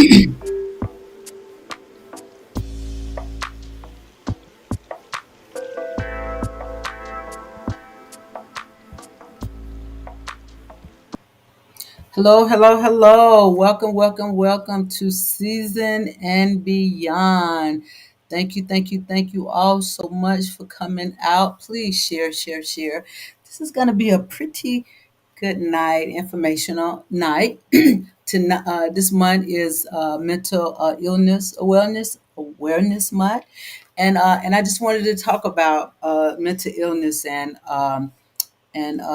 Hello, hello, hello. Welcome, welcome, welcome to Season and Beyond. Thank you all so much for coming out. Please share, share, share. This is going to be a pretty good night, informational night. This month is mental illness awareness month, and I just wanted to talk about mental illness and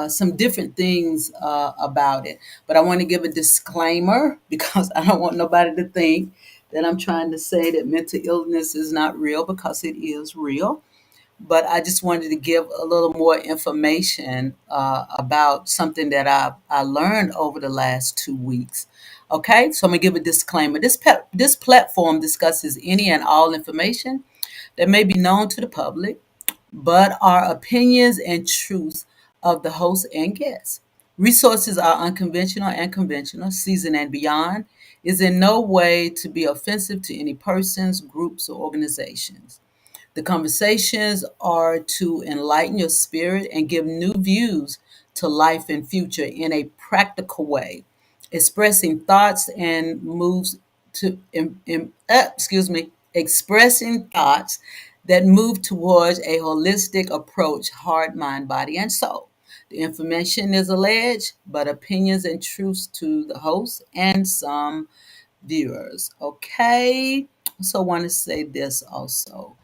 some different things about it. But I want to give a disclaimer because I don't want nobody to think that I'm trying to say that mental illness is not real, because it is real. But I just wanted to give a little more information about something that I learned over the last 2 weeks. Okay, so I'm gonna give a disclaimer. This platform discusses any and all information that may be known to the public, but are opinions and truths of the host and guests. Resources are unconventional and conventional. Season and Beyond is in no way to be offensive to any persons, groups, or organizations. The conversations are to enlighten your spirit and give new views to life and future in a practical way, expressing thoughts and moves to expressing thoughts that move towards a holistic approach, heart, mind, body, and soul. The information is alleged, but opinions and truths to the host and some viewers. Okay. So I want to say this also.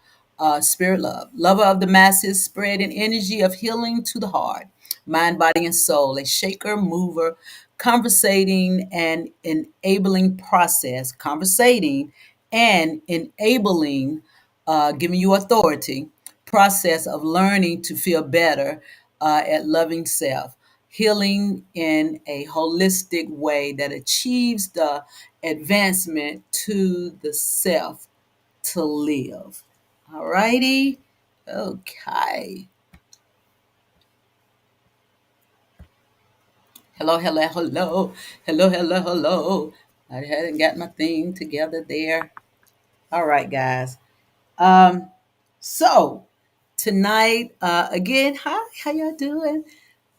Spirit love, lover of the masses, spreading energy of healing to the heart, mind, body, and soul, a shaker, mover, conversating and enabling process, conversating and enabling, giving you authority, process of learning to feel better at loving self, healing in a holistic way that achieves the advancement to the self to live. All righty. Okay. Hello, hello, hello. Hello, hello, hello. I hadn't got my thing together there. All right, guys. Um, so tonight, again, hi, how y'all doing?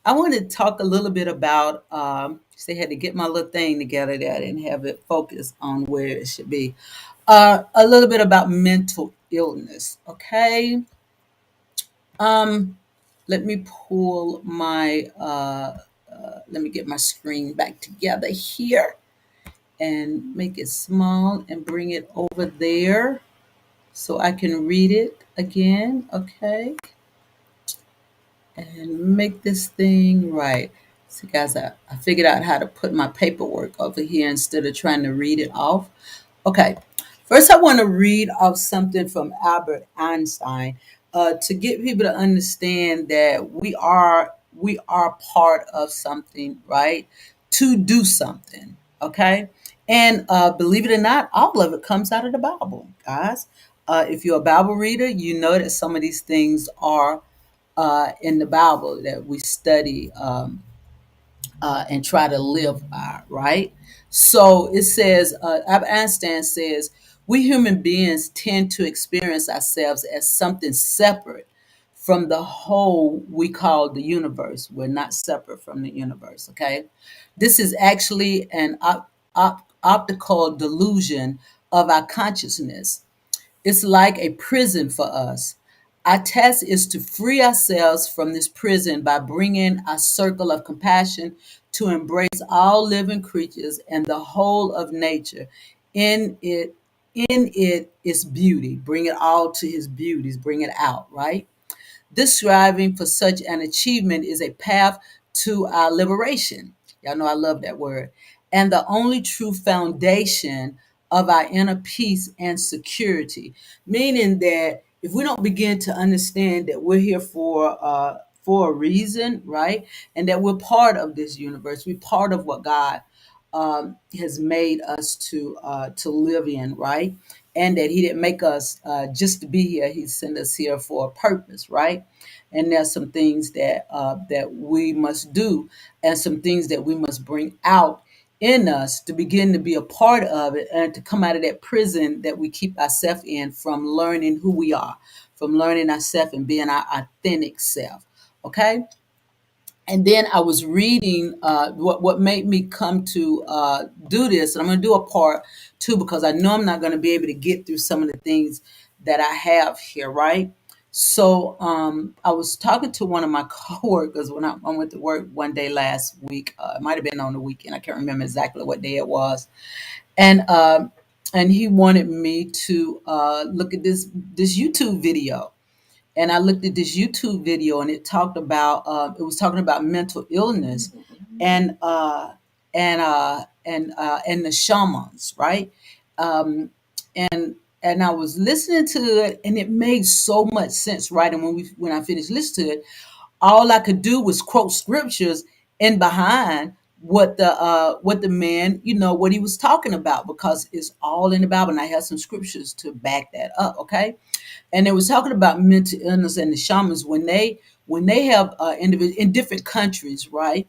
I want to talk a little bit about, I had to get my little thing together there. I didn't have it focused on where it should be. A little bit about mental illness, okay? Um, let me pull let me get my screen back together here and make it small and bring it over there so I can read it again, okay? And make this thing right. So, guys, I figured out how to put my paperwork over here instead of trying to read it off. Okay, first I want to read off something from Albert Einstein to get people to understand that we are part of something, right? To do something, okay? And believe it or not, all of it comes out of the Bible, guys. If you're a Bible reader, you know that some of these things are in the Bible that we study and try to live by, right? So it says, Albert Einstein says, we human beings tend to experience ourselves as something separate from the whole we call the universe. We're not separate from the universe, okay? This is actually an optical delusion of our consciousness. It's like a prison for us. Our task is to free ourselves from this prison by bringing a circle of compassion to embrace all living creatures and the whole of nature. In it, in it is beauty. Bring it all to his beauties. Bring it out, right? This striving for such an achievement is a path to our liberation. Y'all know I love that word. And the only true foundation of our inner peace and security. Meaning that if we don't begin to understand that we're here for a reason, right? And that we're part of this universe, we're part of what God has made us to live in, right? And that He didn't make us just to be here; He sent us here for a purpose, right? And there's some things that we must do, and some things that we must bring out in us to begin to be a part of it and to come out of that prison that we keep ourselves in from learning who we are, from learning ourselves and being our authentic self. Okay. And then I was reading what made me come to do this, and I'm going to do a part two because I know I'm not going to be able to get through some of the things that I have here, right? So I was talking to one of my coworkers when I went to work one day last week. It might have been on the weekend. I can't remember exactly what day it was, and um, and he wanted me to look at this YouTube video, and I looked at this YouTube video, and it talked about it was talking about mental illness, and and the shamans, right? Um, and I was listening to it, and it made so much sense, right? And when I finished listening to it, all I could do was quote scriptures in behind what the man, what he was talking about, because it's all in the Bible, and I have some scriptures to back that up. Okay. And they was talking about mental illness and the shamans when they have individuals in different countries, right?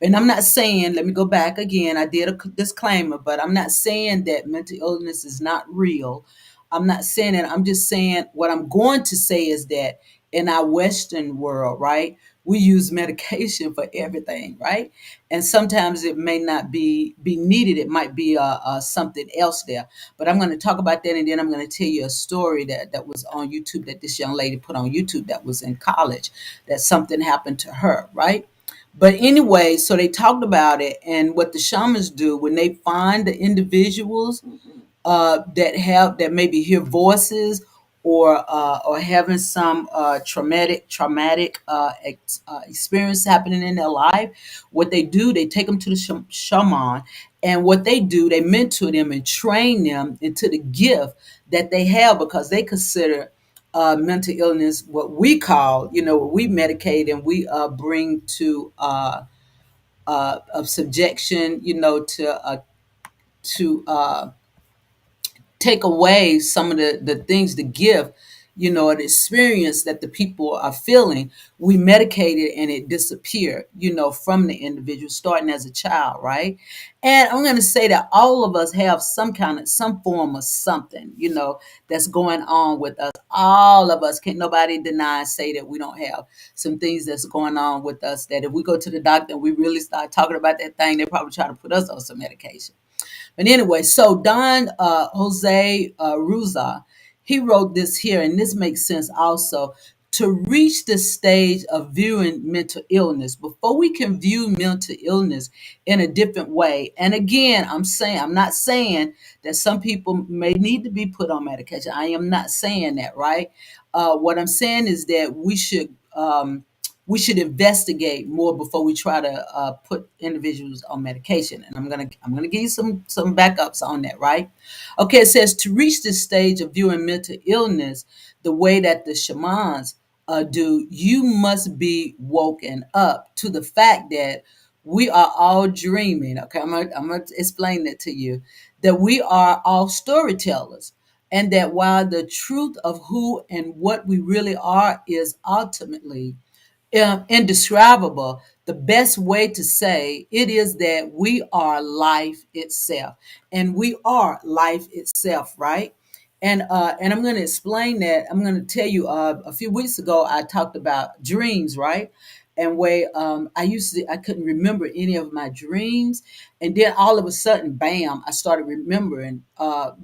And I'm not saying, let me go back again. I did a disclaimer, but I'm not saying that mental illness is not real. I'm not saying that. I'm just saying what I'm going to say is that in our Western world, right, we use medication for everything, right? And sometimes it may not be needed. It might be something else there. But I'm going to talk about that, and then I'm going to tell you a story that was on YouTube that this young lady put on YouTube that was in college, that something happened to her, right? But anyway, so they talked about it, and what the shamans do when they find the individuals that maybe hear voices or having some traumatic experience happening in their life. What they do, they take them to the shaman, and what they do, they mentor them and train them into the gift that they have, because they consider mental illness what we call, what we medicate and we bring to of subjection, to take away some of the things, the gift, or the experience that the people are feeling. We medicate it and it disappeared, from the individual, starting as a child, right? And I'm going to say that all of us have some form of something, that's going on with us. All of us, can't nobody deny and say that we don't have some things that's going on with us, that if we go to the doctor and we really start talking about that thing, they probably try to put us on some medication. But anyway, so Don Jose Ruza, he wrote this here, and this makes sense also. To reach the stage of viewing mental illness, before we can view mental illness in a different way. And again, I'm not saying that some people may need to be put on medication. I am not saying that, right? What I'm saying is that we should investigate more before we try to put individuals on medication. And I'm gonna give you some backups on that, right? Okay, it says to reach this stage of viewing mental illness the way that the shamans do, you must be woken up to the fact that we are all dreaming. Okay, I'm gonna explain that to you. That we are all storytellers, and that while the truth of who and what we really are is ultimately indescribable, the best way to say it is that we are life itself, and we are life itself, right? And I'm going to explain that. I'm going to tell you. A few weeks ago, I talked about dreams, right? And where I couldn't remember any of my dreams, and then all of a sudden, bam! I started remembering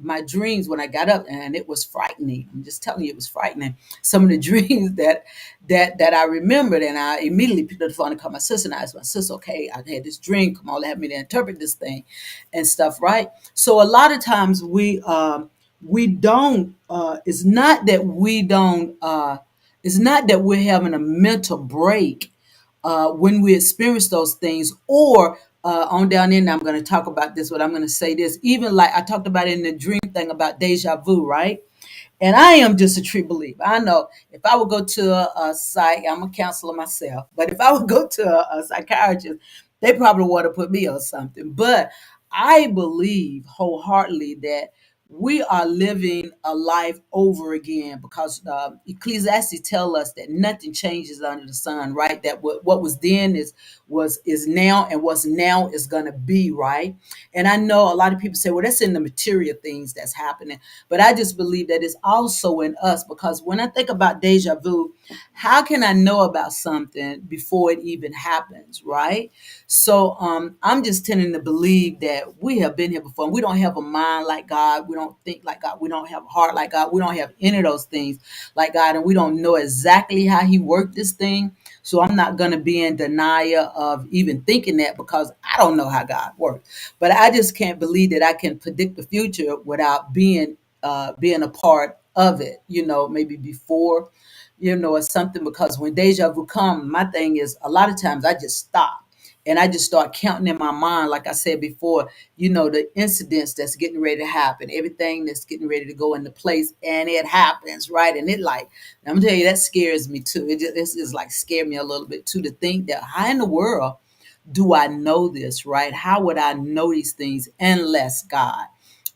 my dreams when I got up, and it was frightening. I'm just telling you, it was frightening. Some of the dreams that I remembered, and I immediately picked up the phone and called my sister, and I asked my sister, "Okay, I had this dream. Come on, let me to interpret this thing, and stuff." Right. So a lot of times we don't. It's not that we don't. It's not that we're having a mental break when we experience those things, or on down in. I'm going to talk about this, but I'm going to say this. Even like I talked about in the dream thing about deja vu, right? And I am just a true believer. I know if I would go to a psych, I'm a counselor myself, but if I would go to a psychiatrist, they probably want to put me on something. But I believe wholeheartedly that we are living a life over again, because Ecclesiastes tell us that nothing changes under the sun, right? That what was then is now, and what's now is gonna be, right? And I know a lot of people say, well, that's in the material things that's happening, but I just believe that it's also in us, because when I think about deja vu, how can I know about something before it even happens, right? So I'm just tending to believe that we have been here before. We don't have a mind like God. We don't think like God. We don't have a heart like God. We don't have any of those things like God. And we don't know exactly how He worked this thing. So I'm not going to be in denial of even thinking that, because I don't know how God works. But I just can't believe that I can predict the future without being a part of it, maybe before, or something. Because when deja vu come, my thing is, a lot of times I just stop and I just start counting in my mind, like I said before, the incidents that's getting ready to happen, everything that's getting ready to go into place, and it happens, right? And it, like, I'm gonna tell you, that scares me too. This is like, scare me a little bit too, to think that, how in the world do I know this, right? How would I know these things unless God,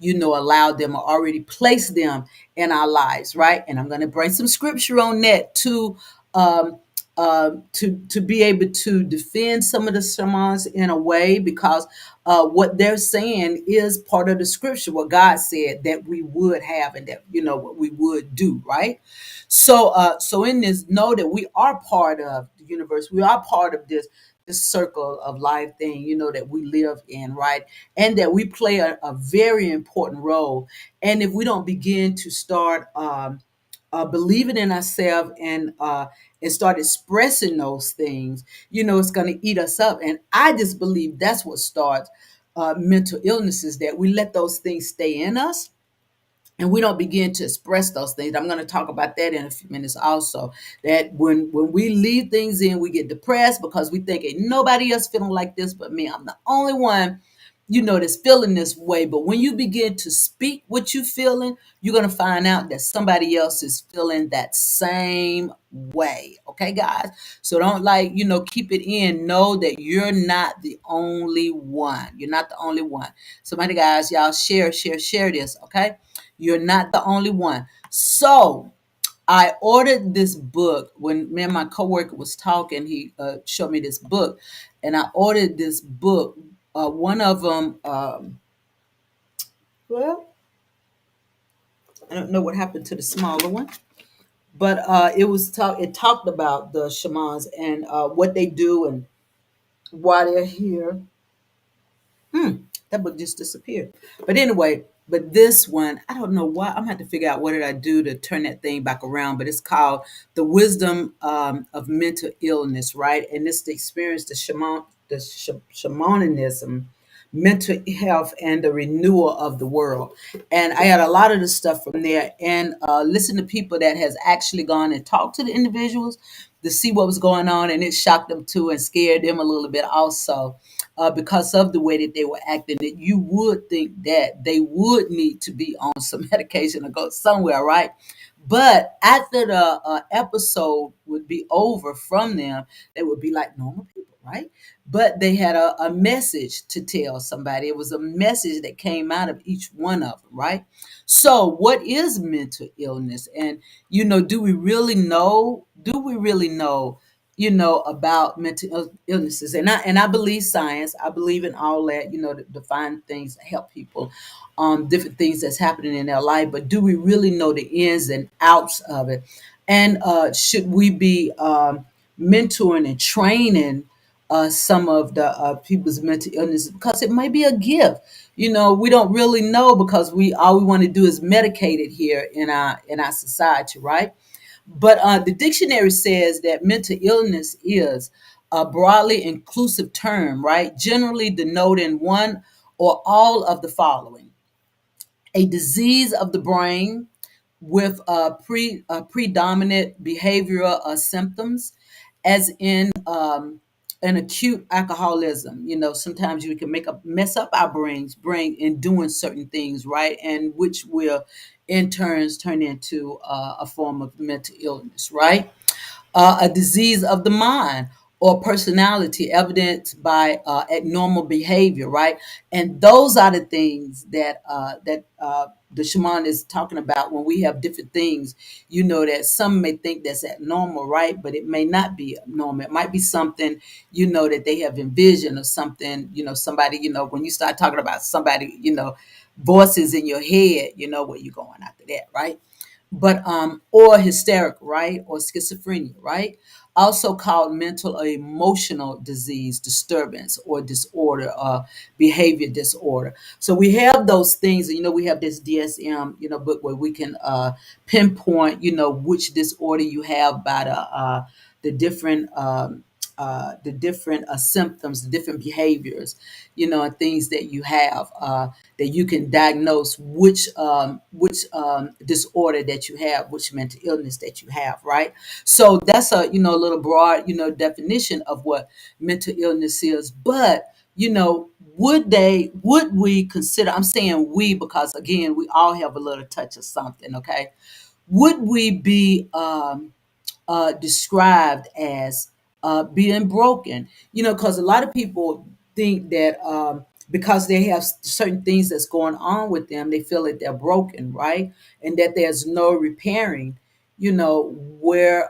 allowed them, or already placed them in our lives, right? And I'm going to bring some scripture on that to um, to be able to defend some of the sermons in a way, because what they're saying is part of the scripture, what God said that we would have, and that, what we would do, right? So in this, know that we are part of the universe. We are part of this circle of life thing, that we live in, right? And that we play a very important role. And if we don't begin to start believing in ourselves, and start expressing those things, it's going to eat us up. And I just believe that's what starts mental illnesses, that we let those things stay in us, and we don't begin to express those things. I'm going to talk about that in a few minutes also. That when we leave things in, we get depressed, because we think, ain't nobody else feeling like this but me. I'm the only one, that's feeling this way. But when you begin to speak what you're feeling, you're going to find out that somebody else is feeling that same way. Okay, guys? So don't, like, keep it in. Know that you're not the only one. You're not the only one. Somebody, guys, y'all share this, okay? You're not the only one. So I ordered this book. When me and my coworker was talking, he showed me this book, and I ordered this book. One of them, well, I don't know what happened to the smaller one, but it talked about the shamans, and what they do, and why they're here. That book just disappeared. But anyway, but this one, I don't know why. I'm gonna have to figure out what did I do to turn that thing back around. But it's called "The Wisdom of Mental Illness," right? And it's the experience, shamanism, mental health, and the renewal of the world. And I had a lot of the stuff from there, and listen to people that has actually gone and talked to the individuals to see what was going on, and it shocked them too, and scared them a little bit also, because of the way that they were acting, that you would think that they would need to be on some medication or go somewhere, right? But after the episode would be over from them, they would be like normal people, right? But they had a message to tell somebody. It was a message that came out of each one of them, right? So, what is mental illness? And, do we really know? Do we really know? About mental illnesses? And I believe science. I believe in all that. To find things that help people, different things that's happening in their life. But do we really know the ins and outs of it? And should we be mentoring and training some of the people's mental illness, because it might be a gift? We don't really know, because we all we want to do is medicate it here in our society, right? But the dictionary says that mental illness is a broadly inclusive term, right? Generally denoting one or all of the following: a disease of the brain with predominant behavioral symptoms, as in an acute alcoholism. Sometimes we can mess up our brain in doing certain things, right? And which will in turns turn into a form of mental illness, right? A disease of the mind, or personality evidenced by abnormal behavior, right? And those are the things that the shaman is talking about when we have different things. That some may think that's abnormal, right? But it may not be abnormal. It might be something, that they have envisioned, or something, somebody, when you start talking about somebody, voices in your head, where you're going after that, right? But or hysterical, right? Or schizophrenia, right? Also called mental or emotional disease, disturbance, or disorder, behavior disorder. So we have those things, and we have this DSM, book where we can pinpoint, which disorder you have by the different symptoms, the different behaviors, and things that you have, that you can diagnose which disorder that you have, which mental illness that you have, right? So that's a little broad, definition of what mental illness is. But would we consider? I'm saying we because again, we all have a little touch of something. Okay, would we be described as being broken? Because a lot of people think that because they have certain things that's going on with them, they feel that they're broken, right? And that there's no repairing, where,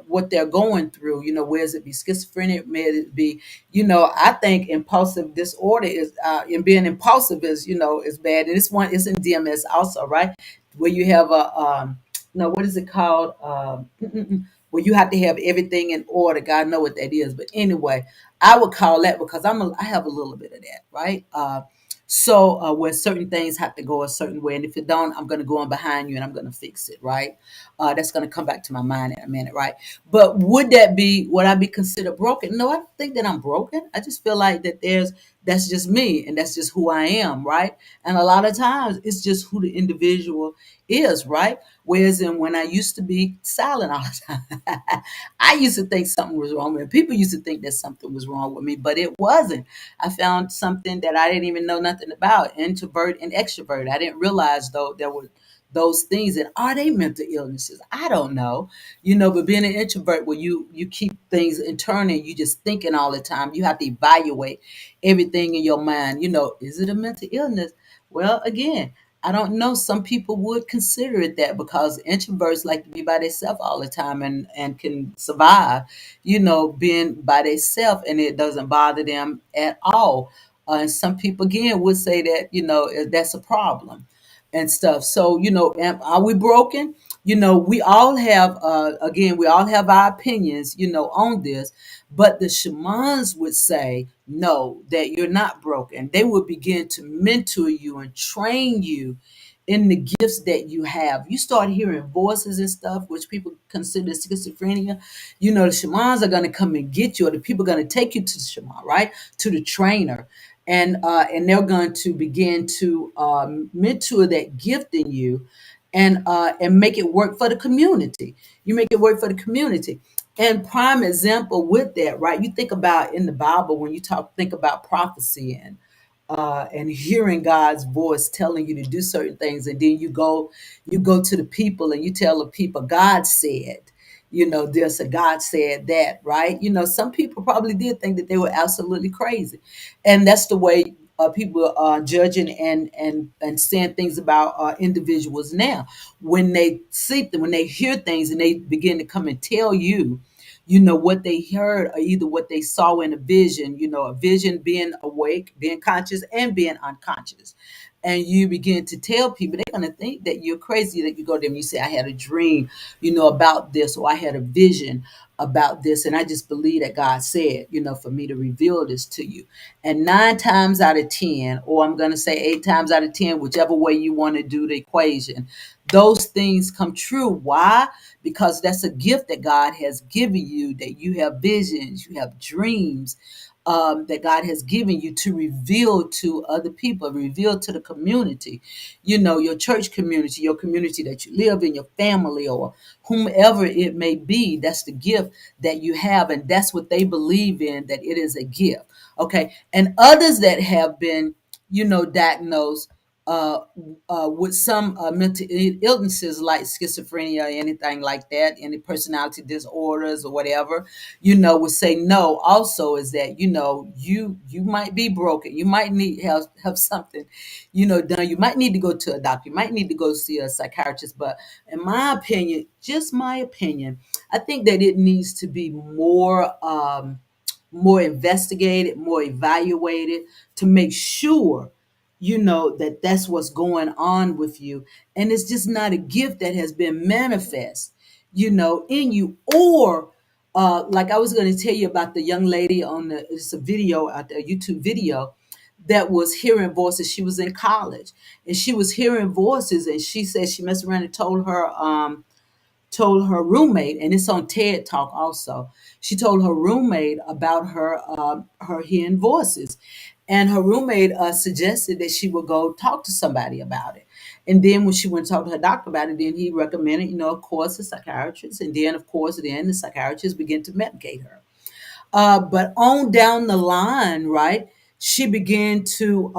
what they're going through, whereas it be schizophrenic, may it be, I think impulsive disorder is, and being impulsive is, is bad. And this one is in DMS also, right? Where you have no, what is it called? Where you have to have everything in order. God know what that is. But anyway, I would call that because I have a little bit of that, right? So where certain things have to go a certain way, and if it don't, I'm going to go on behind you and I'm going to fix it, right? That's going to come back to my mind in a minute, right? But would I be considered broken? No, I don't think that I'm broken. I just feel like that's just me and that's just who I am, right? And a lot of times it's just who the individual is, right? Whereas when I used to be silent all the time, I used to think something was wrong with me. People used to think that something was wrong with me, but it wasn't. I found something that I didn't even know nothing about, introvert and extrovert. I didn't realize though there were those things. And are they mental illnesses? I don't know. But being an introvert where you keep things internal, you just thinking all the time. You have to evaluate everything in your mind. Is it a mental illness? Well, again, I don't know. Some people would consider it that because introverts like to be by themselves all the time and can survive, being by themselves and it doesn't bother them at all. And some people again would say that, that's a problem and stuff. So, are we broken? We all have, again, we all have our opinions, on this, but the shamans would say, no, that you're not broken. They would begin to mentor you and train you in the gifts that you have. You start hearing voices and stuff, which people consider schizophrenia. The shamans are going to come and get you, or the people are going to take you to the shaman, right? To the trainer. And they're going to begin to mentor that gift in you and make it work for the community. You make it work for the community. And prime example with that, right? You think about in the Bible when you think about prophecy and hearing God's voice telling you to do certain things, and then you go to the people and you tell the people God said, this, or God said that, right? Some people probably did think that they were absolutely crazy, and that's the way people are judging and saying things about individuals now. When they see them, when they hear things, and they begin to come and tell you, what they heard, or either what they saw in a vision, a vision being awake, being conscious, and being unconscious. And you begin to tell people, they're going to think that you're crazy, that you go to them, you say, I had a dream, about this, or I had a vision about this. And I just believe that God said, for me to reveal this to you. And 9 times out of 10, or I'm going to say 8 times out of 10, whichever way you want to do the equation, those things come true. Why? Because that's a gift that God has given you, that you have visions, you have dreams, that God has given you to reveal to other people, reveal to the community, your church community, your community that you live in, your family, or whomever it may be. That's the gift that you have. And that's what they believe in, that it is a gift. Okay. And others that have been, diagnosed, uh, with some mental illnesses like schizophrenia or anything like that, any personality disorders or whatever, would say no. Also, is that you might be broken, you might need have something, done. You might need to go to a doctor. You might need to go see a psychiatrist. But in my opinion, just my opinion, I think that it needs to be more investigated, more evaluated to make sure that that's what's going on with you, and it's just not a gift that has been manifest in you. Or like I was going to tell you about the young lady on it's a video out there, YouTube video, that was hearing voices. She was in college and she was hearing voices, and she said she messed around and told her roommate, and it's on TED Talk also. She told her roommate about her hearing voices, and her roommate suggested that she would go talk to somebody about it. And then when she went to talk to her doctor about it, then he recommended, of course, a psychiatrist, and then of course, then the psychiatrist began to medicate her. But on down the line, right, she began to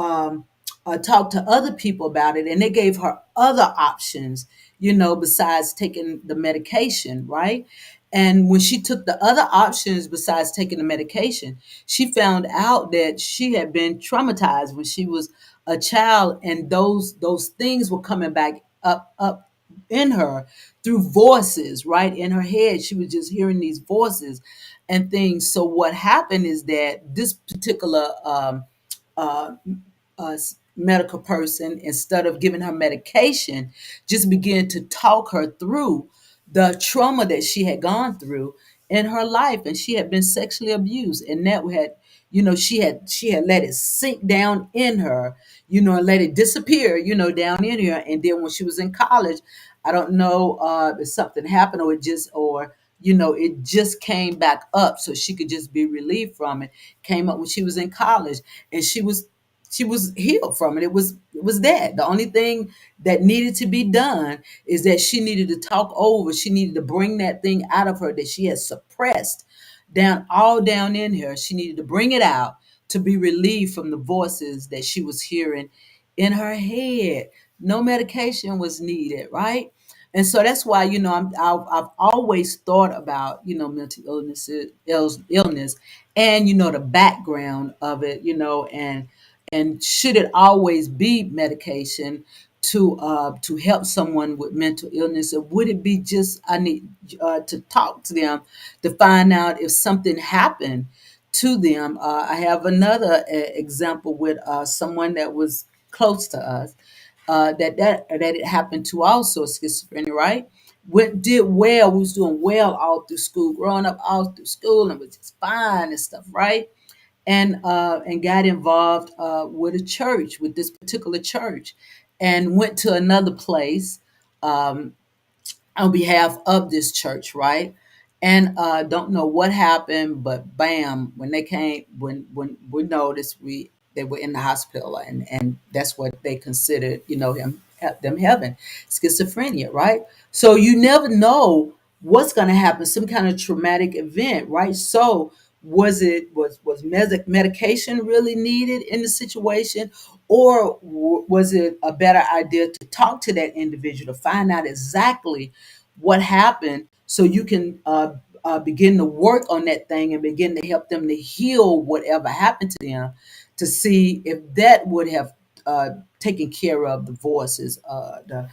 talk to other people about it, and they gave her other options, besides taking the medication, right? And when she took the other options besides taking the medication, she found out that she had been traumatized when she was a child, and those things were coming back up in her through voices, right in her head. She was just hearing these voices and things. So what happened is that this particular uh, medical person, instead of giving her medication, just began to talk her through the trauma that she had gone through in her life, and she had been sexually abused, and that had, she had let it sink down in her, and let it disappear, down in her. And then when she was in college, I don't know if something happened, or it just came back up so she could just be relieved from it. Came up when she was in college, and she was healed from it. It was that. The only thing that needed to be done is that she needed to talk over. She needed to bring that thing out of her that she had suppressed down in her. She needed to bring it out to be relieved from the voices that she was hearing in her head. No medication was needed, right? And so that's why, I've always thought about, mental illness, and the background of it, and should it always be medication to help someone with mental illness, or would it be just I need to talk to them to find out if something happened to them? I have another example with someone that was close to us, that it happened to, also schizophrenia, right? Did well, we was doing well all through school, growing up all through school, and was just fine and stuff, right? And got involved with a church, with this particular church, and went to another place, um, on behalf of this church, right? And don't know what happened, but bam, when they came, when we noticed, they were in the hospital, and that's what they considered, them having schizophrenia, right? So you never know what's going to happen, some kind of traumatic event, right? So was medication really needed in the situation, or was it a better idea to talk to that individual to find out exactly what happened, so you can begin to work on that thing and begin to help them to heal whatever happened to them, to see if that would have taken care of the voices, the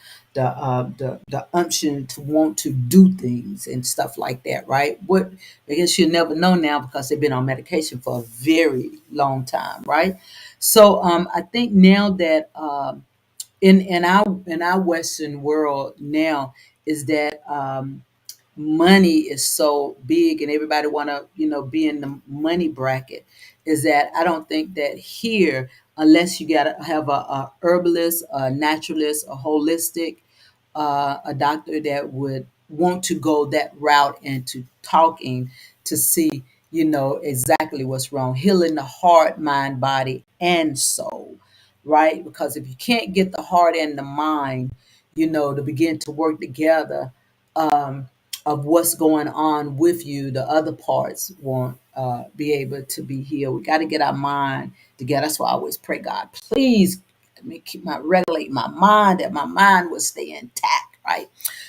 unction to want to do things and stuff like that, right? What I guess you'll never know now because they've been on medication for a very long time, right? So I think now that in our Western world now, is that money is so big and everybody want to be in the money bracket, is that I don't think that here, unless you got to have a herbalist, a naturalist, a holistic, a doctor that would want to go that route into talking to see exactly what's wrong, healing the heart, mind, body, and soul, right? Because if you can't get the heart and the mind, to begin to work together, um, of what's going on with you, the other parts won't be able to be healed. We got to get our mind together. That's why I always pray, God, please me keep my regulate my mind, that my mind will stay intact, right?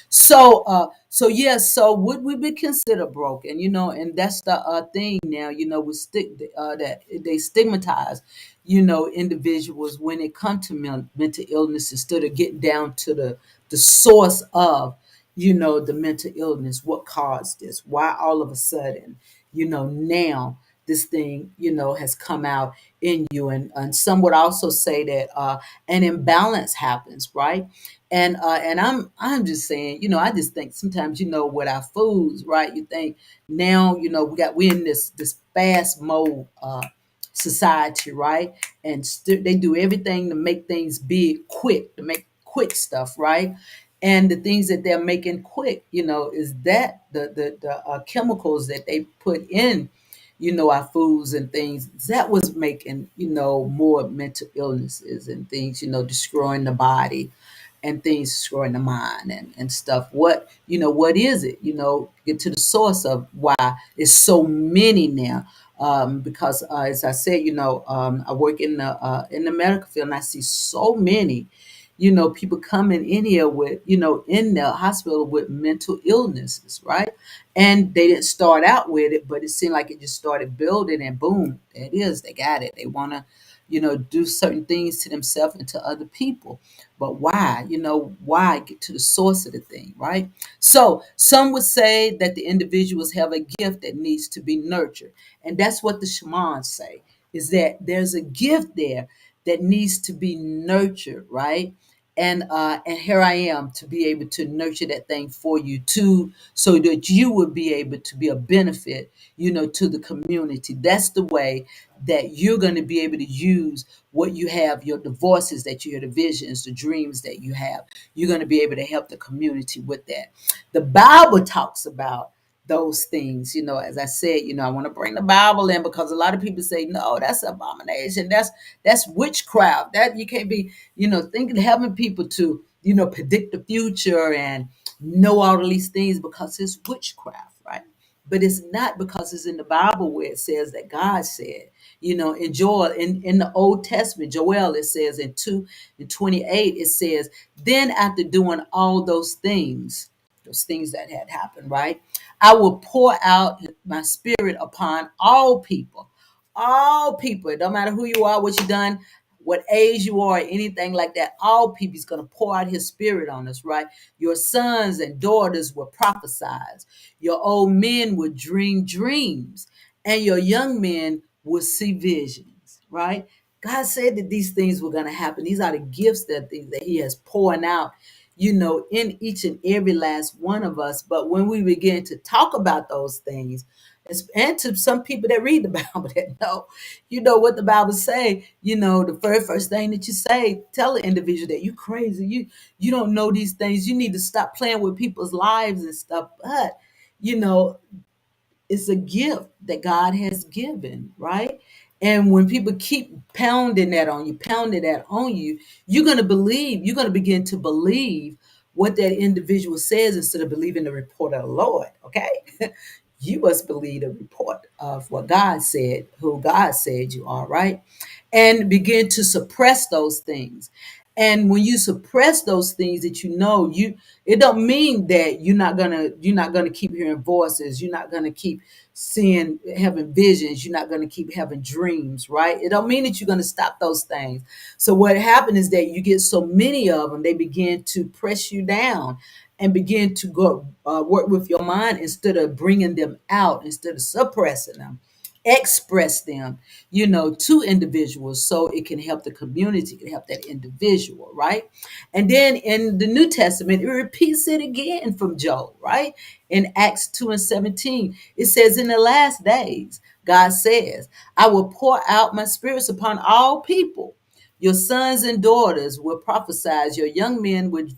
So yes, so would we be considered broken? And that's the thing now. We stick that they stigmatize, individuals when it comes to mental illness instead of getting down to the source of, the mental illness. What caused this? Why all of a sudden, now this thing, has come out in you. And some would also say that an imbalance happens, right? And I'm just saying, I just think sometimes, with our foods, right? You think now, we're in this fast mode society, right? And they do everything to make things big, quick, to make quick stuff, right? And the things that they're making quick, is that the chemicals that they put in, our foods and things, that was making, more mental illnesses and things, destroying the body and things, destroying the mind and stuff. What is it? Get to the source of why it's so many now. Because as I said, I work in the medical field, and I see so many, people coming in here with, in the hospital with mental illnesses, right? And they didn't start out with it, but it seemed like it just started building, and boom, there it is. They got it. They want to, do certain things to themselves and to other people. But why? Why get to the source of the thing, right? So some would say that the individuals have a gift that needs to be nurtured. And that's what the shamans say, is that there's a gift there that needs to be nurtured, right? And here I am to be able to nurture that thing for you too, so that you would be able to be a benefit, to the community. That's the way that you're going to be able to use what you have, your the voices that you hear, the visions, the dreams that you have. You're going to be able to help the community with that. The Bible talks about those things, as I said, I want to bring the Bible in, because a lot of people say, no, that's abomination. That's witchcraft. That you can't be, thinking, having people to, predict the future and know all of these things, because it's witchcraft, right? But it's not, because it's in the Bible where it says that God said, in Joel, in the Old Testament, Joel, it says in 2 and 28, it says, then after doing all those things that had happened, right? I will pour out my spirit upon all people. All people. It don't matter who you are, what you done, what age you are, anything like that. All people, he's going to pour out his spirit on us, right? Your sons and daughters will prophesy. Your old men will dream dreams, and your young men will see visions, right? God said that these things were going to happen. These are the gifts, that things that he has poured out, in each and every last one of us. But when we begin to talk about those things, and to some people that read the Bible, that know, what the Bible say, the very first thing that you say, tell the individual that you crazy, you don't know these things, you need to stop playing with people's lives and stuff. But you know it's a gift that God has given, right? And when people keep pounding that on you, you're going to begin to believe what that individual says instead of believing the report of the Lord, okay? You must believe the report of what God said, who God said you are, right? And begin to suppress those things. And when you suppress those things that it don't mean that you're not gonna keep hearing voices, you're not gonna keep seeing, having visions, you're not gonna keep having dreams, right? It don't mean that you're gonna stop those things. So what happened is that you get so many of them, they begin to press you down and begin to go work with your mind instead of bringing them out, instead of suppressing them. Express them, to individuals, so it can help the community, it can help that individual, right? And then in the New Testament, it repeats it again from Joel, right? In Acts 2 and 17, it says, in the last days, God says, I will pour out my spirits upon all people. Your sons and daughters will prophesy. Your young men will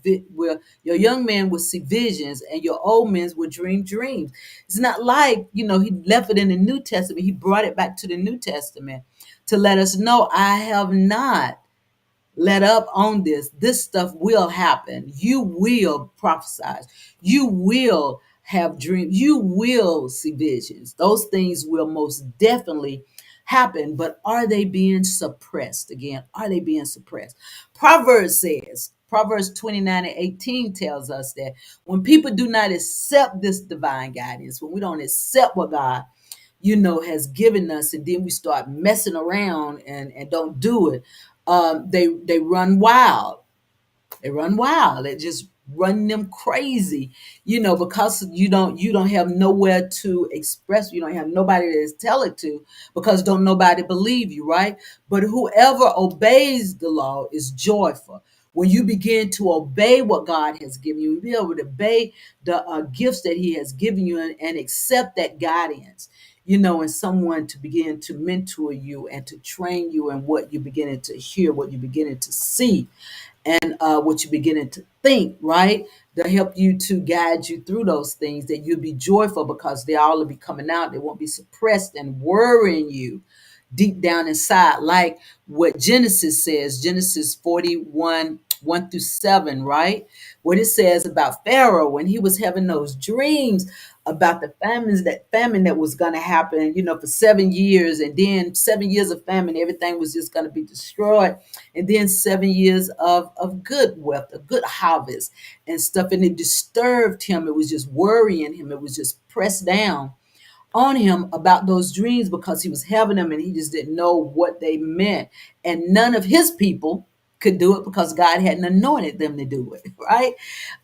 see visions, and your old men will dream dreams. It's not like, he left it in the New Testament. He brought it back to the New Testament to let us know, I have not let up on this. This stuff will happen. You will prophesy. You will have dreams. You will see visions. Those things will most definitely happen, but are they being suppressed? Again, are they being suppressed? Proverbs 29 and 18 tells us that when people do not accept this divine guidance, when we don't accept what God, has given us, and then we start messing around and don't do it, they run wild. They run wild. It just run them crazy, because you don't have nowhere to express. You don't have nobody to tell it to, because don't nobody believe you, right? But whoever obeys the law is joyful. When you begin to obey what God has given you, be able to obey the gifts that He has given you, and accept that guidance, and someone to begin to mentor you and to train you in what you're beginning to hear, what you're beginning to see, and what you're beginning to think, right? They'll help you to guide you through those things, that you'll be joyful because they all will be coming out. They won't be suppressed and worrying you deep down inside, like what Genesis says, Genesis 41, 1 through 7, right? What it says about Pharaoh when he was having those dreams about the famine that was going to happen, for 7 years, and then 7 years of famine, everything was just going to be destroyed, and then 7 years of good wealth, a good harvest and stuff, and it disturbed him. It was just worrying him. It was just pressed down on him about those dreams, because he was having them and he just didn't know what they meant. And none of his people could do it because God hadn't anointed them to do it, right?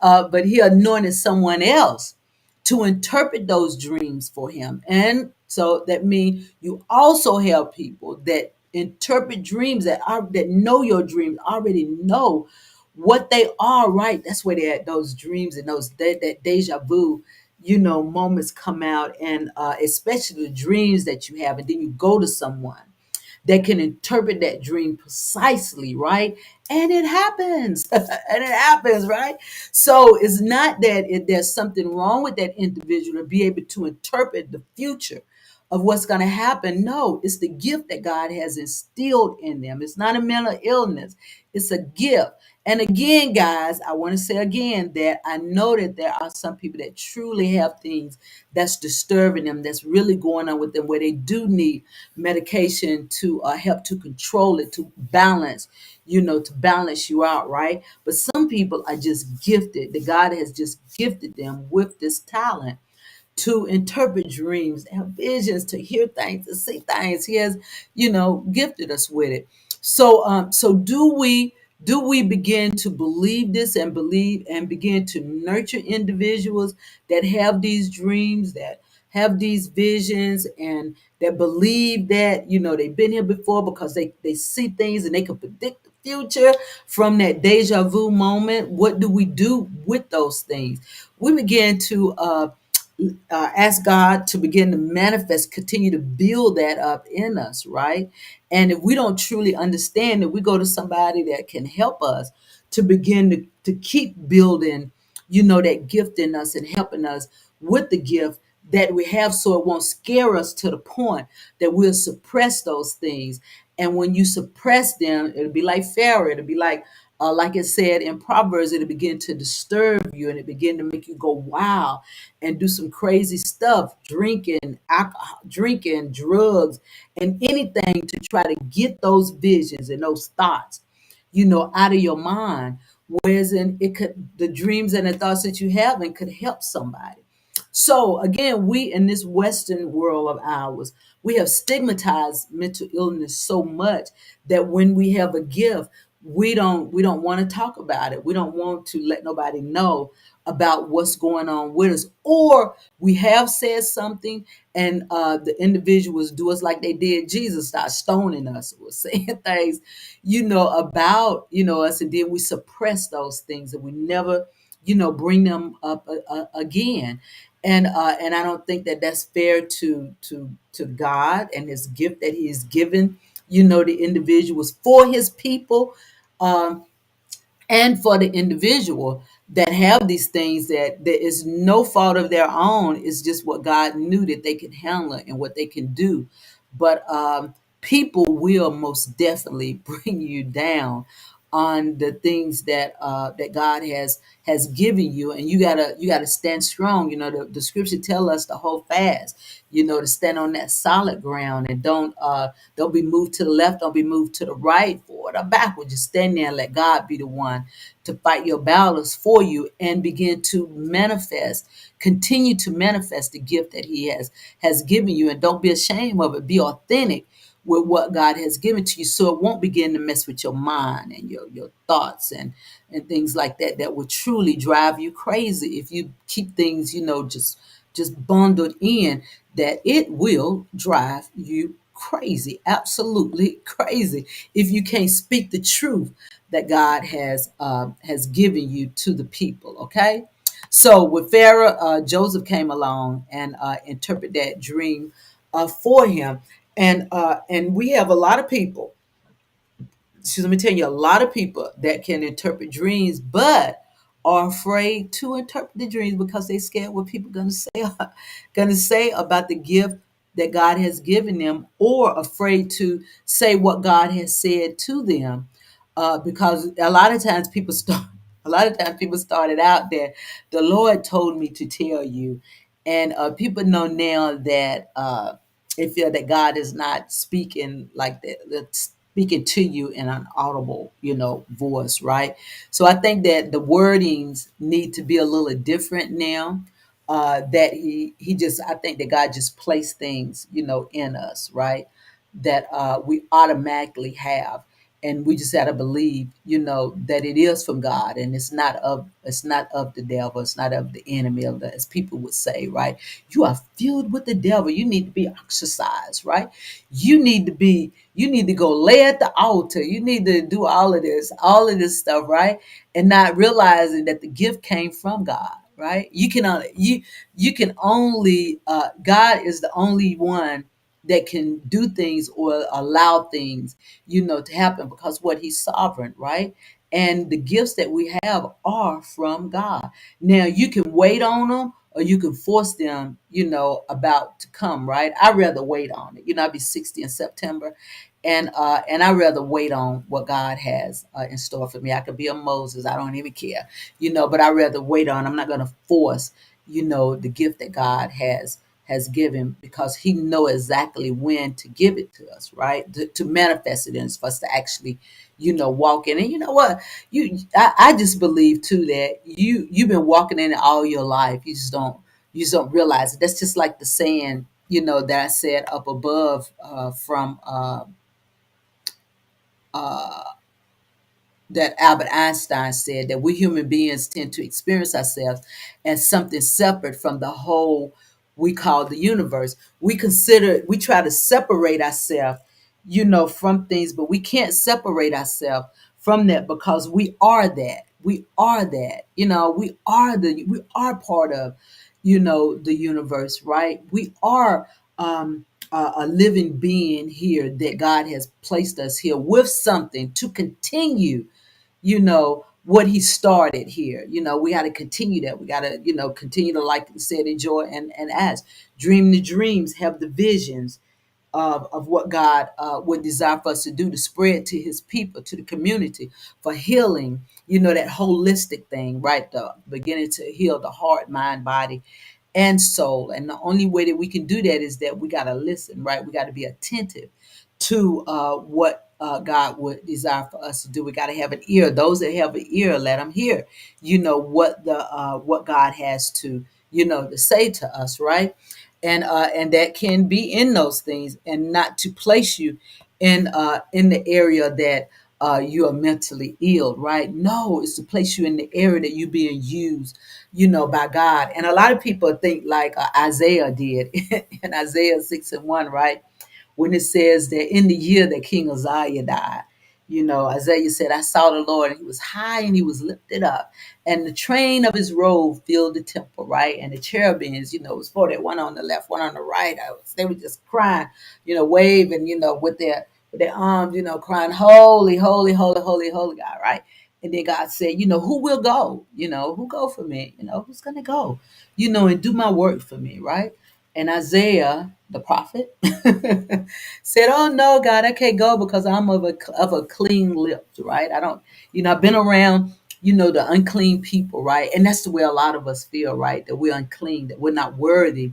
But He anointed someone else to interpret those dreams for him. And so that means you also have people that interpret dreams, that know your dreams, already know what they are, right? That's where those dreams and that deja vu, moments come out, and especially the dreams that you have, and then you go to someone that can interpret that dream precisely, right? And it happens, and it happens, right? So it's not that there's something wrong with that individual to be able to interpret the future of what's going to happen. No, it's the gift that God has instilled in them. It's not a mental illness, it's a gift. And again, guys, I want to say again that I know that there are some people that truly have things that's disturbing them, that's really going on with them, where they do need medication to help to control it, to balance, to balance you out, right? But some people are just gifted, that God has just gifted them with this talent to interpret dreams, have visions, to hear things, to see things. He has, gifted us with it. So do we begin to believe this, and believe and begin to nurture individuals that have these dreams, that have these visions, and that believe that, they've been here before, because they see things and they can predict the future from that deja vu moment? What do we do with those things? We begin to ask God to begin to manifest, continue to build that up in us, right? And if we don't truly understand it, we go to somebody that can help us to begin to keep building, that gift in us, and helping us with the gift that we have, so it won't scare us to the point that we'll suppress those things. And when you suppress them, it'll be like Pharaoh. It'll be like it said in Proverbs, it'll begin to disturb you, and it begin to make you go wow and do some crazy stuff, drinking alcohol, drinking drugs, and anything to try to get those visions and those thoughts, out of your mind. Whereas the dreams and the thoughts that you have and could help somebody. So again, we in this Western world of ours, we have stigmatized mental illness so much that when we have a gift, we don't want to talk about it. We don't want to let nobody know about what's going on with us. Or we have said something, and the individuals do us like they did Jesus, start stoning us or saying things, about, us, and then we suppress those things, and we never, bring them up again. And I don't think that that's fair to God and His gift that He's given, the individuals for His people, um, and for the individual that have these things, that there is no fault of their own. It's just what God knew that they could handle and what they can do. But people will most definitely bring you down, on the things that that God has given you, and you gotta stand strong. The scripture tell us to hold fast, to stand on that solid ground, and don't be moved to the left, don't be moved to the right, forward or backward. Just stand there and let God be the one to fight your battles for you, and begin to manifest, continue to manifest the gift that He has given you, and don't be ashamed of it. Be authentic with what God has given to you, so it won't begin to mess with your mind and your thoughts and things like that that will truly drive you crazy if you keep things, just bundled in, that it will drive you crazy, absolutely crazy, if you can't speak the truth that God has given you to the people. Okay, so with Pharaoh, Joseph came along and interpreted that dream for him, and we have a lot of people. Let me tell you, a lot of people that can interpret dreams, but are afraid to interpret the dreams because they scared what people gonna say about the gift that God has given them, or afraid to say what God has said to them, because a lot of times people start. A lot of times people started out there. The Lord told me to tell you, and people know now that they feel that God is not speaking like that. That's speaking to you in an audible, voice, right? So I think that the wordings need to be a little different now. That he just, I think that God just placed things, in us, right? That we automatically have, and we just got to believe, that it is from God, and it's not of the devil, it's not of the enemy, of the, as people would say, right? You are filled with the devil. You need to be exercised, right? You need to go lay at the altar. You need to do all of this stuff, right? And not realizing that the gift came from God, right? You can only God is the only one that can do things or allow things, to happen, because what He's sovereign, right? And the gifts that we have are from God. Now you can wait on them, or you can force them, about to come, right? I'd rather wait on it. I'll be 60 in September, and I'd rather wait on what God has in store for me. I could be a Moses. I don't even care, but I'd rather wait on. I'm not going to force, the gift that God has given, because He know exactly when to give it to us, right? To manifest it in us, for us to actually, walk in. And you know what? I just believe too that you've been walking in it all your life. You just don't realize it. That's just like the saying, that I said up above, from uh, that Albert Einstein said, that we human beings tend to experience ourselves as something separate from the whole we call the universe. We try to separate ourselves, from things, but we can't separate ourselves from that, because we are that. We are that. We are part of, the universe, right? We are a living being here, that God has placed us here with something to continue, what He started here. We got to continue that. We got to, continue to, like you said, enjoy and ask, dream the dreams, have the visions of what God would desire for us to do, to spread to His people, to the community, for healing, that holistic thing, right? The beginning to heal the heart, mind, body, and soul. And the only way that we can do that is that we got to listen, right? We got to be attentive to what God would desire for us to do. We got to have an ear. Those that have an ear, let them hear, what God has to, to say to us, right? And that can be in those things, and not to place you in the area that you are mentally ill, right? No, it's to place you in the area that you're being used, by God. And a lot of people think like Isaiah did in Isaiah 6:1, right? When it says that in the year that King Uzziah died, Isaiah said, I saw the Lord, and He was high and He was lifted up, and the train of His robe filled the temple, right? And the cherubims, was for that, one on the left, one on the right. They were just crying, waving, with their arms, crying, holy, holy, holy, holy, holy God, right? And then God said, who will go? Who go for me? Who's gonna go? And do my work for me, right? And Isaiah, the prophet, said, "Oh no, God, I can't go because I'm of a clean lips, right? I don't, I've been around, the unclean people, right? And that's the way a lot of us feel, right? That we're unclean, that we're not worthy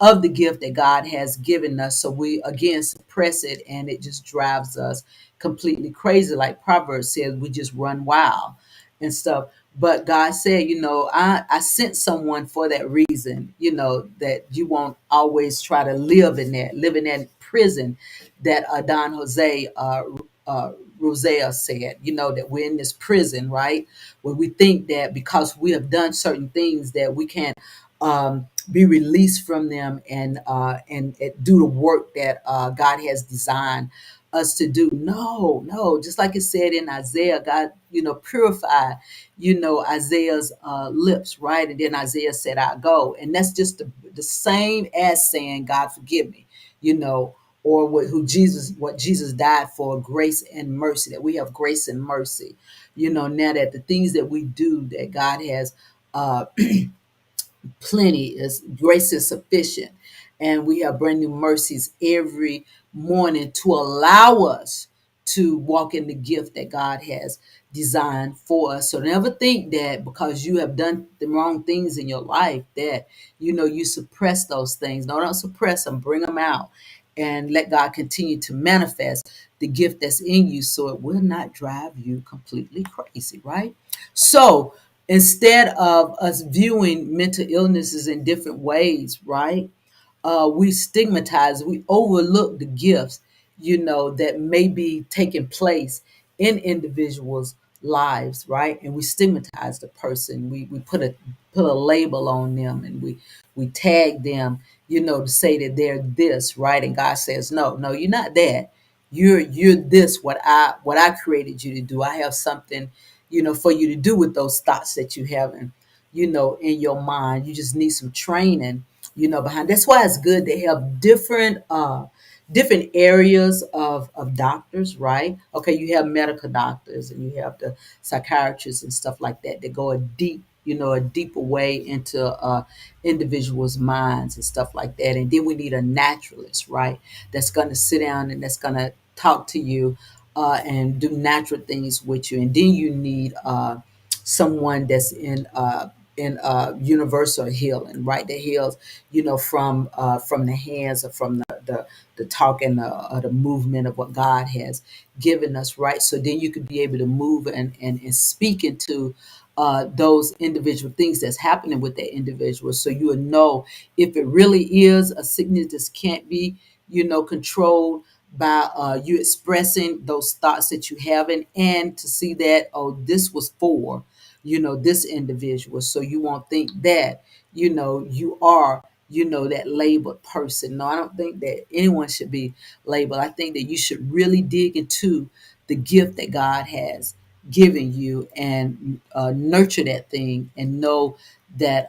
of the gift that God has given us. So we again suppress it, and it just drives us completely crazy. Like Proverbs says, we just run wild and stuff. But God said, I sent someone for that reason, that you won't always try to live in that prison that Don Jose Rosea said, that we're in this prison, right? Where we think that because we have done certain things that we can't be released from them and do the work that God has designed us to do. No, no, just like it said in Isaiah, God, purify, Isaiah's lips, right? And then Isaiah said, I go. And that's just the same as saying, God, forgive me, or what Jesus died for, grace and mercy, that we have grace and mercy, now that the things that we do that God has uh, plenty is grace is sufficient, and we have brand new mercies every morning to allow us to walk in the gift that God has designed for us. So never think that because you have done the wrong things in your life that you suppress those things. No, don't suppress them, bring them out, and let God continue to manifest the gift that's in you so it will not drive you completely crazy, right? So instead of us viewing mental illnesses in different ways, right? We stigmatize, we overlook the gifts, that may be taking place in individuals' lives, right? And we stigmatize the person. We put a label on them, and we tag them, to say that they're this, right? And God says, no, no, you're not that. You're this, what I created you to do. I have something, for you to do with those thoughts that you have in your mind. You just need some training, behind. That's why it's good to have different areas of doctors, right? Okay, you have medical doctors and you have the psychiatrists and stuff like that go a deeper way into individuals' minds and stuff like that. And then we need a naturalist, right? That's gonna sit down and that's gonna talk to you and do natural things with you. And then you need someone that's in universal healing, right? That heals, from the hands or from the talk and the movement of what God has given us, right? So then you could be able to move and speak into those individual things that's happening with that individual. So you will know if it really is a sickness that can't be, controlled by you expressing those thoughts that you having, and to see that, oh, this was for, this individual. So you won't think that, you are, that labeled person. No, I don't think that anyone should be labeled. I think that you should really dig into the gift that God has given you and nurture that thing and know that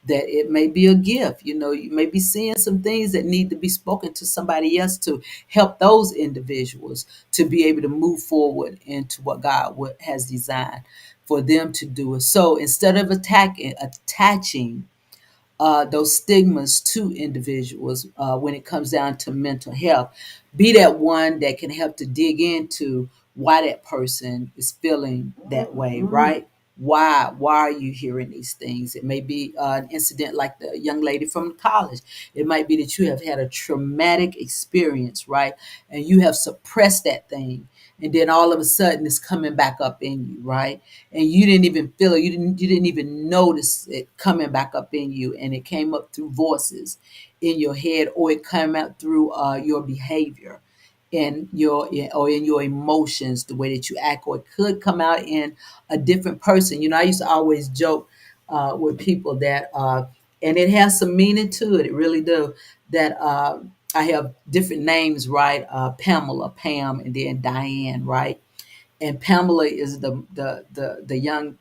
it may be a gift. You may be seeing some things that need to be spoken to somebody else to help those individuals to be able to move forward into what God has designed for them to do. So instead of attaching those stigmas to individuals when it comes down to mental health. Be that one that can help to dig into why that person is feeling that way, right? Why are you hearing these things? It may be an incident like the young lady from college. It might be that you have had a traumatic experience, right? And you have suppressed that thing. And then all of a sudden it's coming back up in you, right? And you didn't even feel it. You didn't even notice it coming back up in you, and it came up through voices in your head, or it came out through your behavior or in your emotions, the way that you act, or it could come out in a different person. I used to always joke with people that and it has some meaning to it. It really do. That I have different names, right? Pamela, Pam, and then Diane, right? And Pamela is the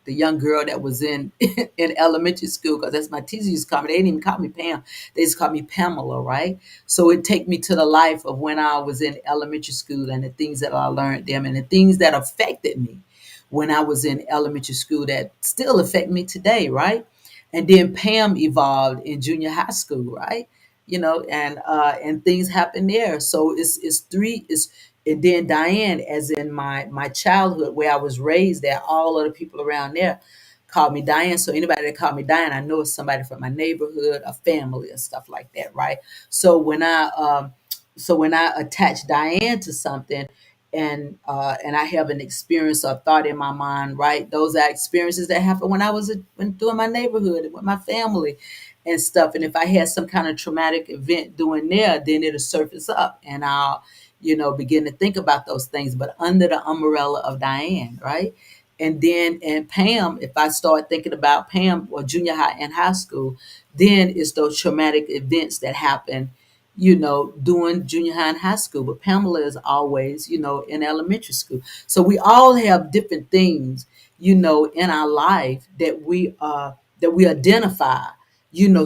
young girl that was in in elementary school, because that's my teacher used to call me. They didn't even call me Pam; they just called me Pamela, right? So it take me to the life of when I was in elementary school and the things that I learned them and the things that affected me when I was in elementary school that still affect me today, right? And then Pam evolved in junior high school, right? and things happen there. So it's three is and then Diane, as in my childhood where I was raised there, all of the people around there called me Diane. So anybody that called me Diane, I know it's somebody from my neighborhood, a family, and stuff like that, right? So when I attach Diane to something, and I have an experience or thought in my mind, right? Those are experiences that happened when I was doing my neighborhood with my family and stuff. And if I had some kind of traumatic event doing there, then it'll surface up, and I'll begin to think about those things, but under the umbrella of Diane, right? And Pam, if I start thinking about Pam or junior high and high school, then it's those traumatic events that happen, doing junior high and high school. But Pamela is always, in elementary school. So we all have different things, in our life that we identify,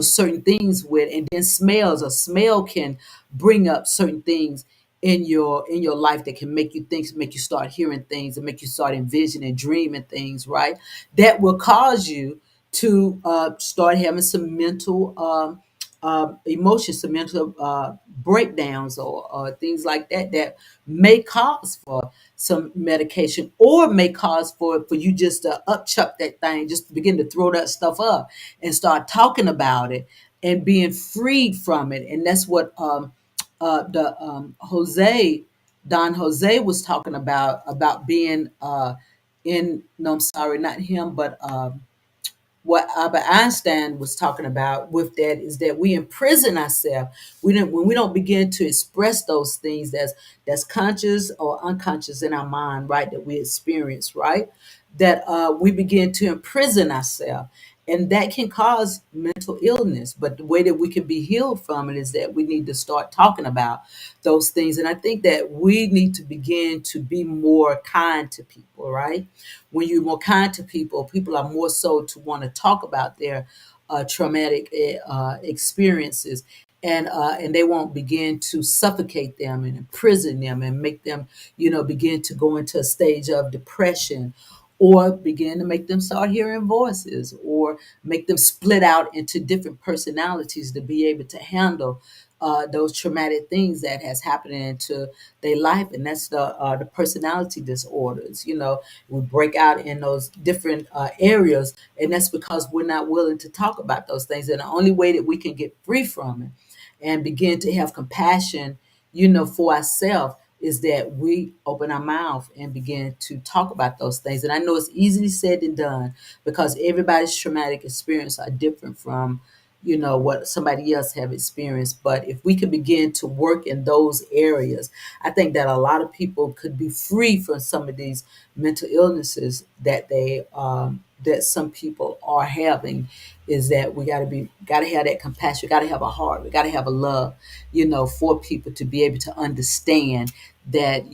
certain things with. And then smells, a smell can bring up certain things in your life that can make you think, make you start hearing things, and make you start envisioning, dreaming things, right? That will cause you to start having some mental emotions, some mental breakdowns, or things like that that may cause for some medication, or may cause for you just to upchuck that thing, just to begin to throw that stuff up and start talking about it and being freed from it. And that's what the Don Jose was talking about being in, no, I'm sorry, not him, but what Albert Einstein was talking about with that is that we imprison ourselves. When we don't begin to express those things that's conscious or unconscious in our mind, right? That we experience, right? That we begin to imprison ourselves, and that can cause mental illness. But the way that we can be healed from it is that we need to start talking about those things. And I think that we need to begin to be more kind to people, right? When you're more kind to people, people are more so to want to talk about their traumatic experiences, and they won't begin to suffocate them and imprison them and make them, begin to go into a stage of depression, or begin to make them start hearing voices, or make them split out into different personalities to be able to handle those traumatic things that has happened into their life. And that's the personality disorders. We break out in those different areas, and that's because we're not willing to talk about those things. And the only way that we can get free from it and begin to have compassion, for ourselves, is that we open our mouth and begin to talk about those things. And I know it's easily said than done, because everybody's traumatic experience are different from, what somebody else have experienced. But if we could begin to work in those areas, I think that a lot of people could be free from some of these mental illnesses that some people are having. Is that we got to have that compassion, got to have a heart, we got to have a love, for people to be able to understand that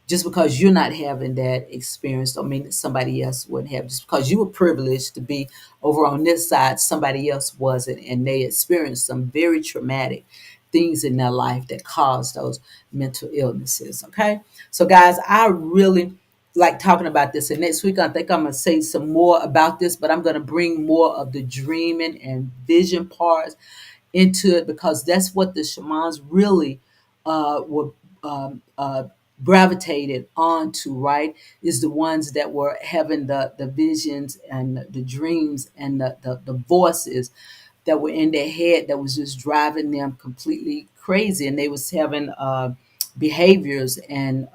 just because you're not having that experience don't mean that somebody else wouldn't have. Just because you were privileged to be over on this side, somebody else wasn't, and they experienced some very traumatic things in their life that caused those mental illnesses. Okay, so guys, I really like talking about this, and next week I think I'm going to say some more about this, but I'm going to bring more of the dreaming and vision parts into it, because that's what the shamans really were gravitated onto, right? Is the ones that were having the visions and the dreams and the voices that were in their head that was just driving them completely crazy, and they was having behaviors and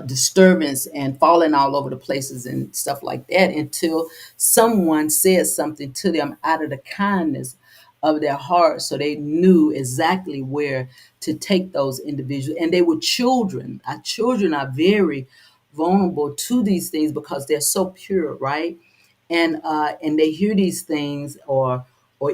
disturbance and falling all over the places and stuff like that, until someone said something to them out of the kindness of their heart, so they knew exactly where to take those individuals. And they were children. Our children are very vulnerable to these things because they're so pure, right? And they hear these things, or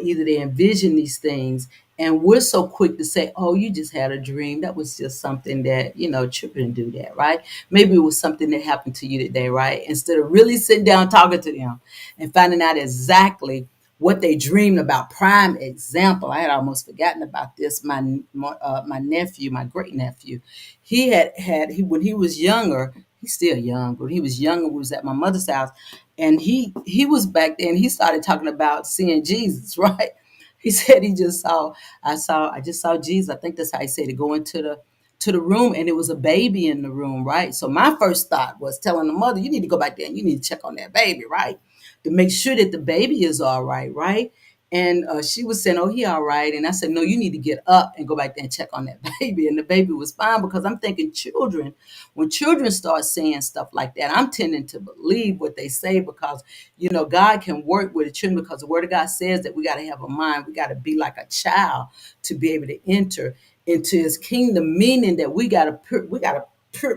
either they envision these things, and we're so quick to say, oh, you just had a dream, that was just something that, children do that, right? Maybe it was something that happened to you today, right? Instead of really sitting down talking to them and finding out exactly what they dreamed about. Prime example, I had almost forgotten about this. My nephew, my great nephew, when he was younger, he's still young, but when he was younger, we was at my mother's house, and he was back then, he started talking about seeing Jesus, right? He said he just saw, I just saw Jesus. I think that's how he said it, go into the room, and it was a baby in the room, right? So my first thought was telling the mother, you need to go back there and you need to check on that baby, right? To make sure that the baby is all right, right? And she was saying, oh, he all right. And I said, no, you need to get up and go back there and check on that baby. And the baby was fine, because I'm thinking children, when children start saying stuff like that, I'm tending to believe what they say, because, God can work with the children, because the word of God says that we got to have a mind. We got to be like a child to be able to enter into his kingdom, meaning that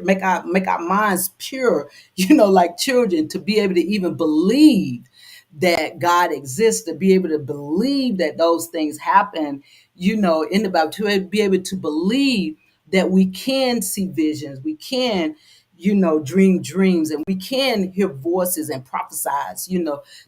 make our minds pure, like children, to be able to even believe that God exists, to be able to believe that those things happen, in the Bible, to be able to believe that we can see visions, we can, dream dreams, and we can hear voices and prophesize,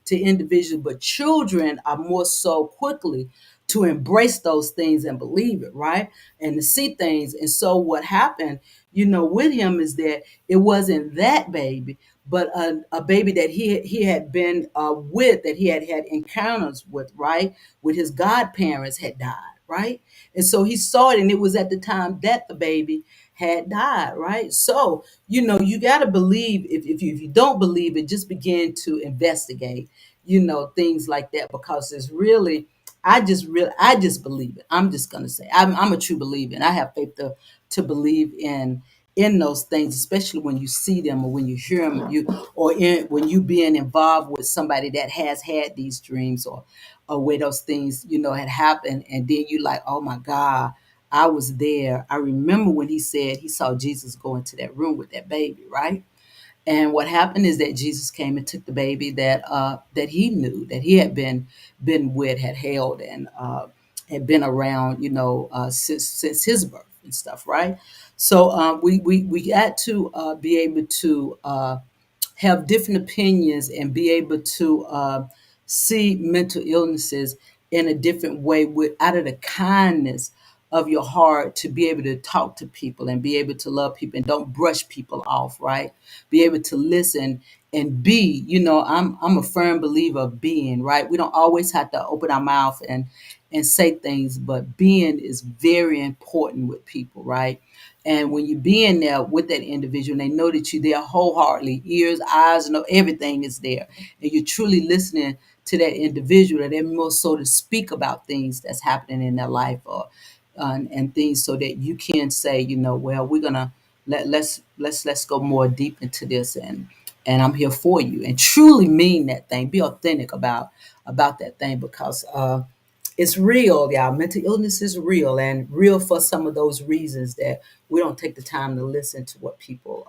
to individuals. But children are more so quickly to embrace those things and believe it, right? And to see things. And so what happened, with him is that it wasn't that baby, but a baby that he had been with, that he had had encounters with, right? With his godparents had died, right? And so he saw it, and it was at the time that the baby had died, right? So, you got to believe. If you don't believe it, just begin to investigate, things like that, because it's really, I just believe it. I'm just gonna say I'm a true believer, and I have faith to believe in those things, especially when you see them or when you hear them, when you being involved with somebody that has had these dreams, or where those things had happened, and then you like, oh my God, I was there. I remember when he said he saw Jesus go into that room with that baby, right? And what happened is that Jesus came and took the baby that he knew, that he had been with, had held, and had been around, since his birth and stuff, right? So we got to be able to have different opinions and be able to see mental illnesses in a different way, with out of the kindness of your heart, to be able to talk to people and be able to love people and don't brush people off, right? Be able to listen and be, I'm a firm believer of being, right? We don't always have to open our mouth and say things, but being is very important with people, right? And when you be in there with that individual, and they know that you're there wholeheartedly, ears, eyes, everything is there, and you're truly listening to that individual, and they're more so to speak about things that's happening in their life, or and things, so that you can say, well, we're gonna let's go more deep into this, and I'm here for you, and truly mean that thing, be authentic about that thing, because it's real, y'all. Mental illness is real, and real for some of those reasons that we don't take the time to listen to what people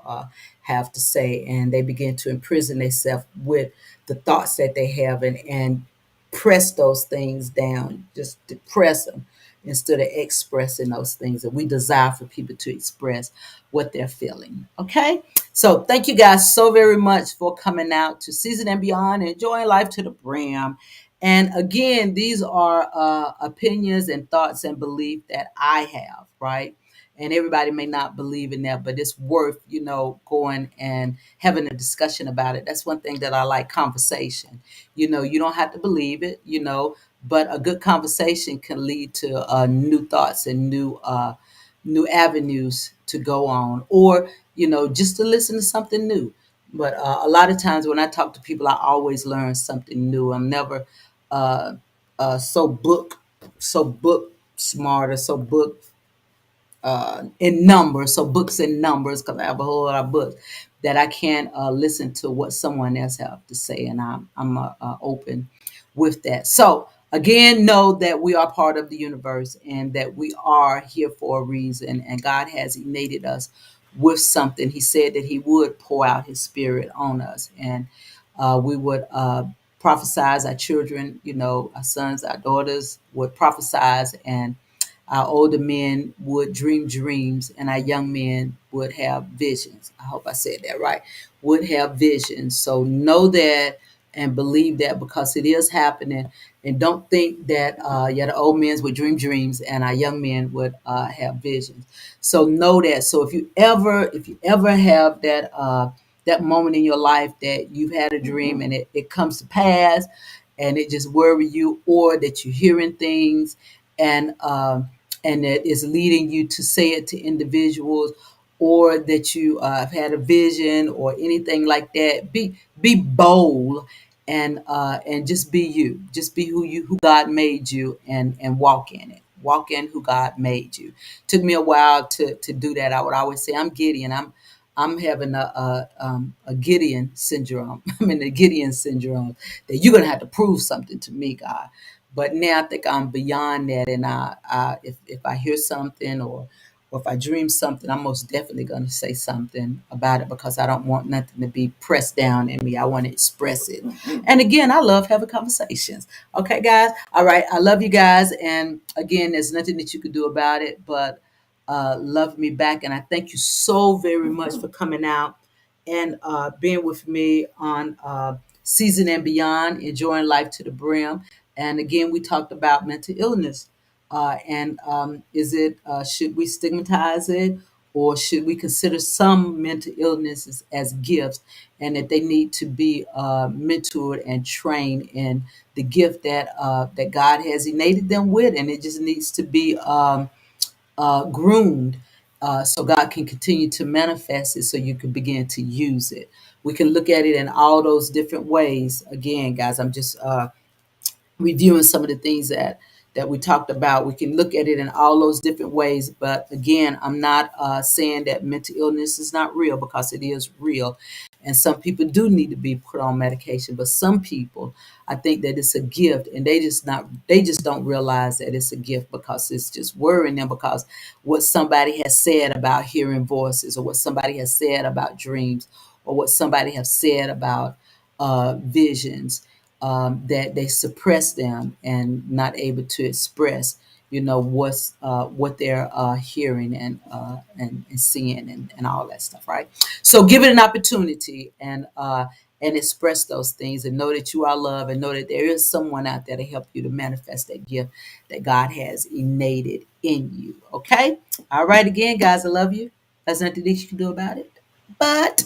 have to say, and they begin to imprison themselves with the thoughts that they have, and press those things down, just depress them instead of expressing those things. And we desire for people to express what they're feeling. Okay, so thank you guys so very much for coming out to Season and Beyond, and enjoying life to the brim. And again, these are opinions and thoughts and belief that I have, right? And everybody may not believe in that, but it's worth, going and having a discussion about it. That's one thing that I like, conversation. You don't have to believe it, but a good conversation can lead to new thoughts and new avenues to go on, or, just to listen to something new. But a lot of times when I talk to people, I always learn something new. I'm never uh, so book smart, or so book in numbers, so books in numbers, because I have a whole lot of books, that I can listen to what someone else have to say, and I'm open with that. So again, know that we are part of the universe, and that we are here for a reason, and God has ignited us with something. He said that He would pour out His Spirit on us, and we would prophesize. Our children, our sons, our daughters would prophesize, and our older men would dream dreams, and our young men would have visions. I hope I said that right. Would have visions. So know that and believe that, because it is happening. And don't think that the old men would dream dreams and our young men would have visions. So know that. So if you ever have that moment in your life that you've had a dream and it comes to pass, and it just worry you, or that you're hearing things and that is leading you to say it to individuals, or that you have had a vision or anything like that, be bold and just be you. Just be who God made you, and walk in it. Walk in who God made you. Took me a while to do that. I would always say, I'm Gideon. I'm having a Gideon syndrome. I'm in the Gideon syndrome, that you're gonna have to prove something to me, God. But now I think I'm beyond that, and if I hear something, or if I dream something, I'm most definitely going to say something about it, because I don't want nothing to be pressed down in me. I want to express it. And again, I love having conversations. Okay, guys. All right. I love you guys. And again, there's nothing that you can do about it, but love me back. And I thank you so very much for coming out and being with me on Season and Beyond, enjoying life to the brim. And again, we talked about mental illness. And is it, should we stigmatize it, or should we consider some mental illnesses as gifts, and that they need to be mentored and trained in the gift that God has enabled them with, and it just needs to be groomed, so God can continue to manifest it, so you can begin to use it. We can look at it in all those different ways. Again, guys, I'm just reviewing some of the things that we talked about. We can look at it in all those different ways, but again, I'm not saying that mental illness is not real, because it is real, and some people do need to be put on medication. But some people, I think that it's a gift, and they just don't realize that it's a gift, because it's just worrying them, because what somebody has said about hearing voices, or what somebody has said about dreams, or what somebody has said about visions, that they suppress them and not able to express, what they're hearing and seeing, and all that stuff, right? So give it an opportunity, and express those things, and know that you are loved, and know that there is someone out there to help you to manifest that gift that God has innated in you. Okay. All right. Again, guys, I love you. There's nothing that you can do about it, but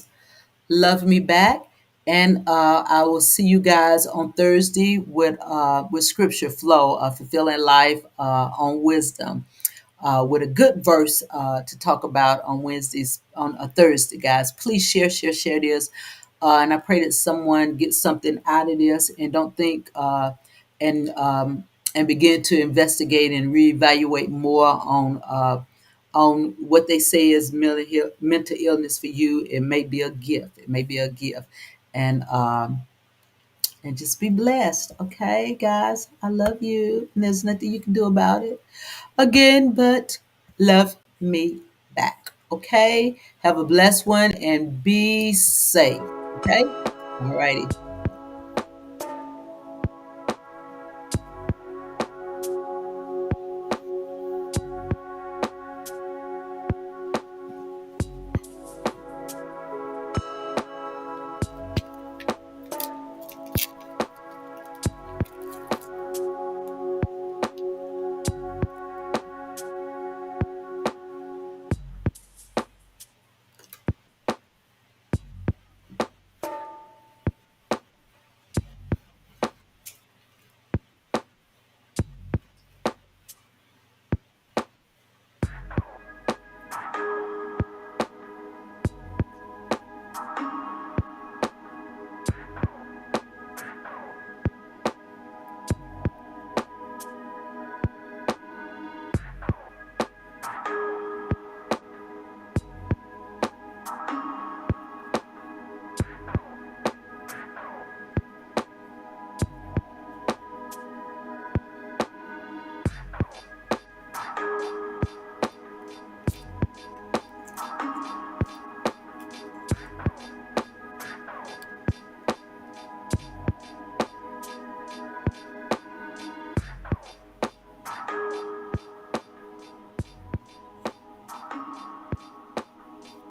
love me back. And I will see you guys on Thursday with Scripture Flow, Fulfilling Life on Wisdom, with a good verse to talk about on Wednesdays, on a Thursday, guys. Please share this. And I pray that someone gets something out of this, and don't think and and begin to investigate and reevaluate more on what they say is mental illness for you. It may be a gift. It may be a gift. And just be blessed. Okay, guys. I love you. And there's nothing you can do about it. Again, but love me back. Okay. Have a blessed one and be safe. Okay. All righty.